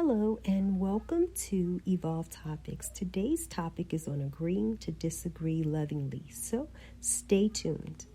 Hello and welcome to Evolve Topics. Today's topic is on agreeing to disagree lovingly, so stay tuned.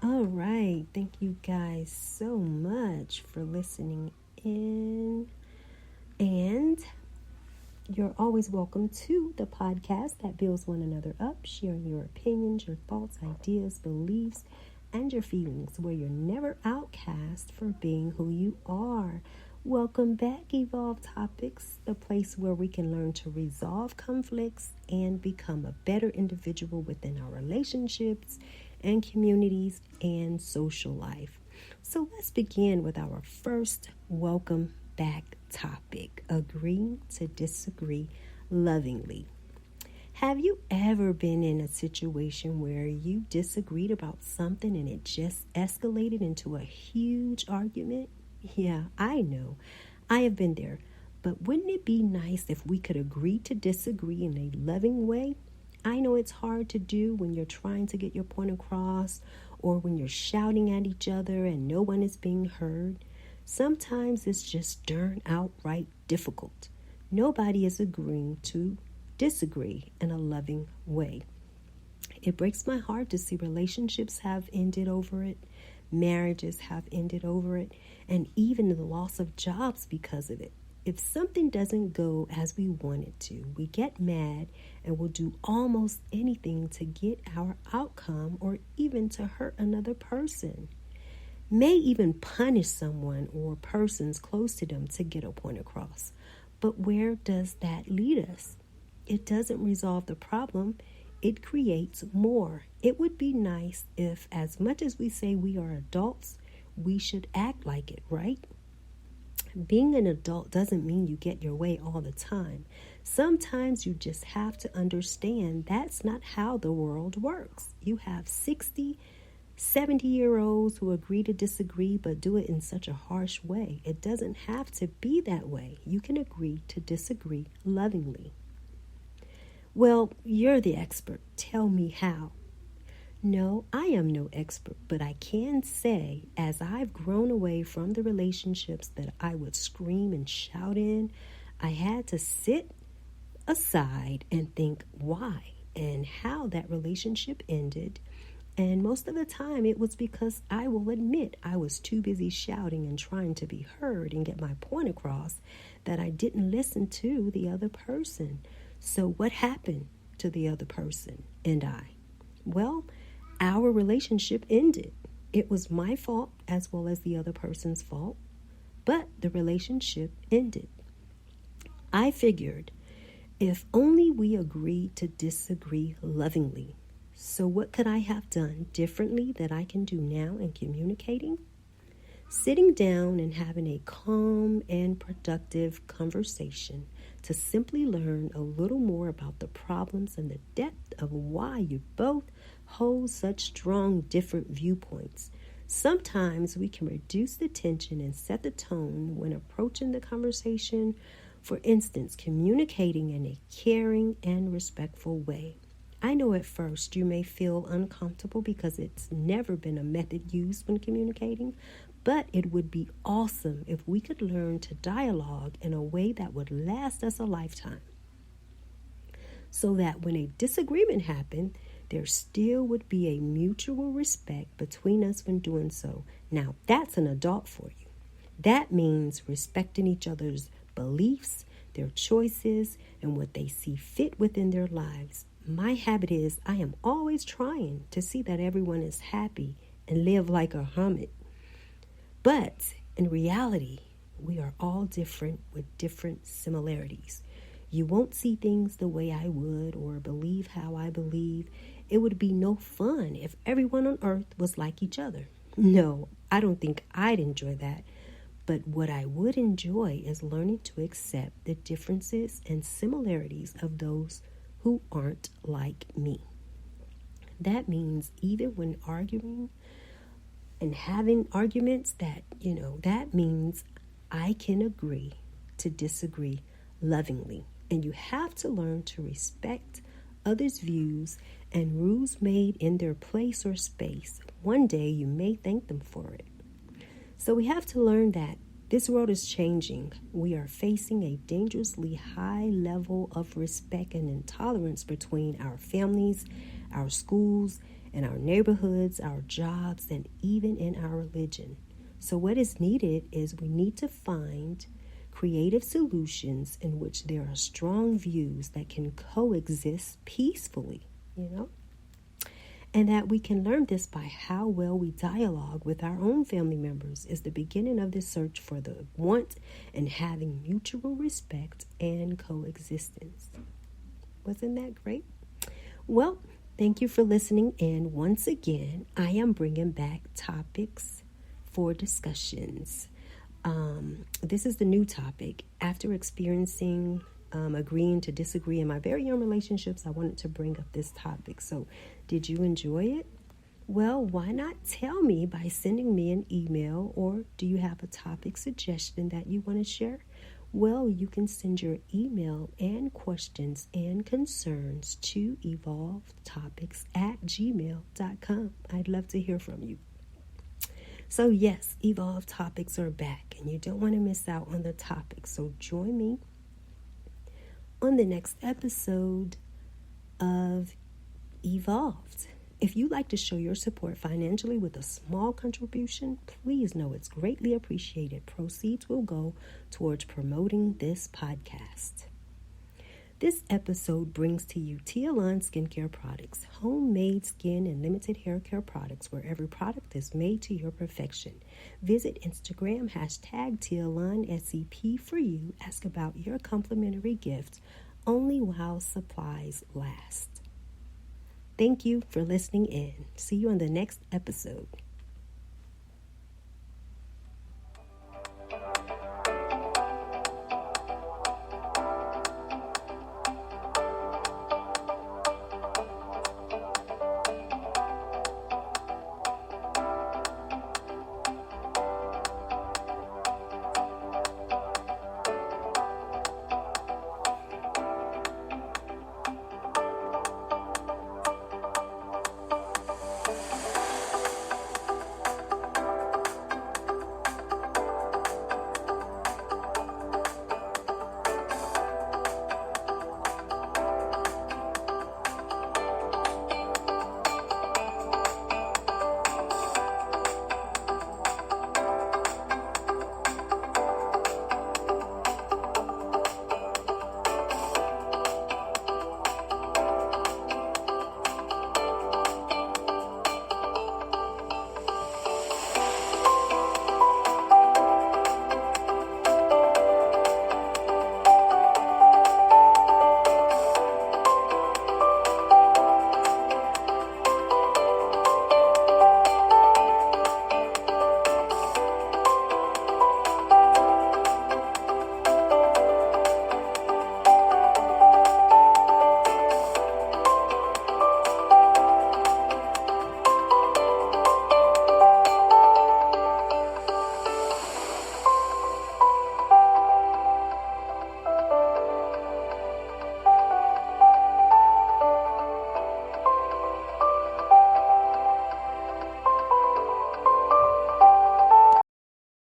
All right, thank you guys so much for listening in. And you're always welcome to the podcast that builds one another up, sharing your opinions, your thoughts, ideas, beliefs, and your feelings, where you're never outcast for being who you are. Welcome back, Evolve Topics, the place where we can learn to resolve conflicts and become a better individual within our relationships and communities and social life. So let's begin with our first welcome back topic, agreeing to disagree lovingly. Have you ever been in a situation where you disagreed about something and it just escalated into a huge argument? Yeah, I know. I have been there. But wouldn't it be nice if we could agree to disagree in a loving way? I know it's hard to do when you're trying to get your point across or when you're shouting at each other and no one is being heard. Sometimes it's just darn outright difficult. Nobody is agreeing to disagree in a loving way. It breaks my heart to see relationships have ended over it, marriages have ended over it, and even the loss of jobs because of it. If something doesn't go as we want it to, we get mad and will do almost anything to get our outcome or even to hurt another person. May even punish someone or persons close to them to get a point across. But where does that lead us? It doesn't resolve the problem. It creates more. It would be nice if, as much as we say we are adults, we should act like it, right? Being an adult doesn't mean you get your way all the time. Sometimes you just have to understand that's not how the world works. You have 60, 70-year-olds who agree to disagree but do it in such a harsh way. It doesn't have to be that way. You can agree to disagree lovingly. Well, you're the expert. Tell me how. No, I am no expert, but I can say as I've grown away from the relationships that I would scream and shout in, I had to sit aside and think why and how that relationship ended. And most of the time it was because I will admit I was too busy shouting and trying to be heard and get my point across that I didn't listen to the other person. So what happened to the other person and I? Well, our relationship ended. It was my fault as well as the other person's fault, but the relationship ended. I figured if only we agreed to disagree lovingly. So what could I have done differently that I can do now in communicating? Sitting down and having a calm and productive conversation to simply learn a little more about the problems and the depth of why you both hold such strong different viewpoints. Sometimes we can reduce the tension and set the tone when approaching the conversation. For instance, communicating in a caring and respectful way. I know at first you may feel uncomfortable because it's never been a method used when communicating, but it would be awesome if we could learn to dialogue in a way that would last us a lifetime. So that when a disagreement happened, there still would be a mutual respect between us when doing so. Now, that's an adult for you. That means respecting each other's beliefs, their choices, and what they see fit within their lives. My habit is I am always trying to see that everyone is happy and live like a hermit. But in reality, we are all different with different similarities. You won't see things the way I would or believe how I believe. It would be no fun if everyone on earth was like each other. No, I don't think I'd enjoy that. But what I would enjoy is learning to accept the differences and similarities of those who aren't like me. That means even when arguing and having arguments, that means I can agree to disagree lovingly. And you have to learn to respect others' views and rules made in their place or space. One day you may thank them for it. So we have to learn that this world is changing. We are facing a dangerously high level of respect and intolerance between our families, our schools, and our neighborhoods, our jobs, and even in our religion. So what is needed is we need to find creative solutions in which there are strong views that can coexist peacefully, And that we can learn this by how well we dialogue with our own family members is the beginning of this search for the want and having mutual respect and coexistence. Wasn't that great? Well, thank you for listening. And once again, I am bringing back topics for discussions. This is the new topic. After experiencing agreeing to disagree in my very own relationships, I wanted to bring up this topic. So did you enjoy it? Well, why not tell me by sending me an email, or do you have a topic suggestion that you want to share? Well, you can send your email and questions and concerns to evolvedtopics@gmail.com. I'd love to hear from you. So yes, Evolved Topics are back, and you don't want to miss out on the topics. So join me on the next episode of Evolved. If you'd like to show your support financially with a small contribution, please know it's greatly appreciated. Proceeds will go towards promoting this podcast. This episode brings to you Tialon Skincare Products, homemade skin and limited hair care products where every product is made to your perfection. Visit Instagram #TialonSEP for you. Ask about your complimentary gift only while supplies last. Thank you for listening in. See you on the next episode.